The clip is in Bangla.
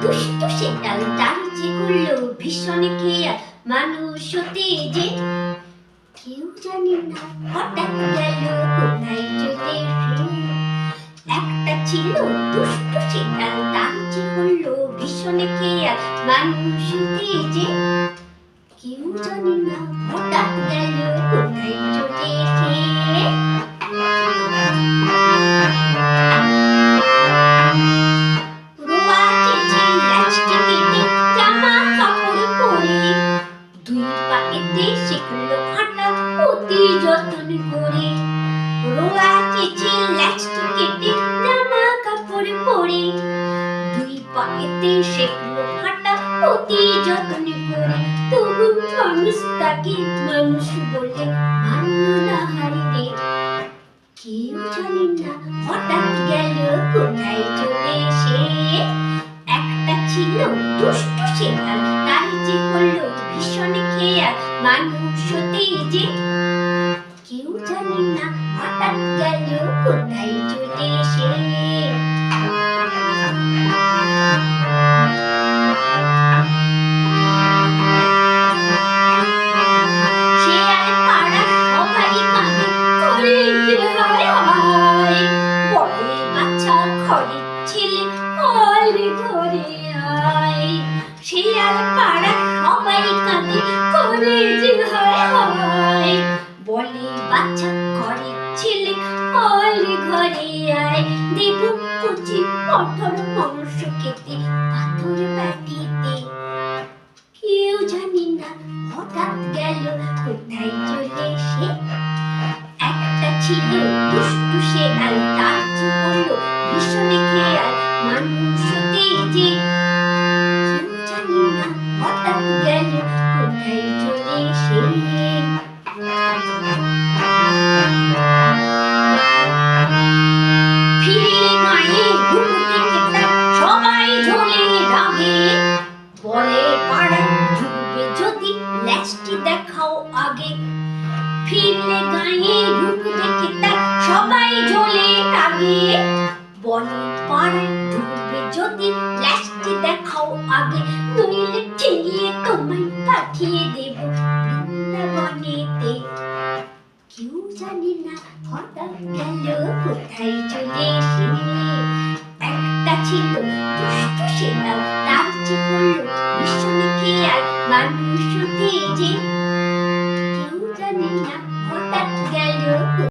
দুষ্টু শেয়াল তার যে করলো ভীষণ খেয়াল মানুষ হতে যে কেউ জানে না হঠাৎ গেল কোথায় চলে সে। একটা ছিল দুষ্টু শেয়াল তার যে করলো ভীষণ খেয়াল মানুষ হতে যে কেউ জানে না হঠাৎ গেল কোথায় চলে সে। শিখলো হাঁটা অতি যত্ন করে, রোয়া চেঁচে ল্যাচটি কেটে জামা কাপড় পরে, দুই পায়েতে শিখলো হাঁটা অতি যত্ন করে। তবু মানুষ তাকে মানুষ বলে মানল না হারিয়ে। কেউ জানে না হঠাৎ গেল কোথায় চলে সে। একটা ছিল দুষ্টু শেয়াল তার যে করলো ভীষণ খেয়াল মানুষ হতে যে কেউ জানে না হঠাৎ গেল কোথায় চলে সে। শেয়াল পাড়া সবাই কাঁদে করে যে হায় হায়, বলে বাচ্চা ঘরের ছেলে আয় রে ঘরে আয়। শেয়াল পাড়া সবাই কাঁদে করে যে হায় হায়, বলে বাচ্চা ঘরের ছেলে আয় রে ঘরে আয়। দেব কচি কঠোর মাংস খেতে পাথর বাটিতে, কেউ জানে না হঠাৎ গেল কোথায় চলে সে। একটা ছিল দুষ্টু শেয়াল তার যে করলো ভীষণ খেয়াল মানুষ হতে যে কেউ জানে না হঠাৎ গেল কোথায় চলে সে। ফিরলে গায়ে ঘুরতে খেতাম সবাই ঝোলে রাগে, বলে পাড়ায় ঢুকবে যদি ল্যাচটি দেখাও আগে। ফিরলে গায়ে ঢুকতে খেতাম সবাই ঝোলে রাগে, বলে পাড়ায় ঢুকবে যদি ল্যাচটি দেখাও আগে। নইলে ঠেঙিয়ে তোমায় পাঠিয়ে দেব বৃন্দাবনেতে। কেউ জানে না হঠাৎ গেল কোথায় চলে সে। একটা ছিল দুষ্টু শেয়াল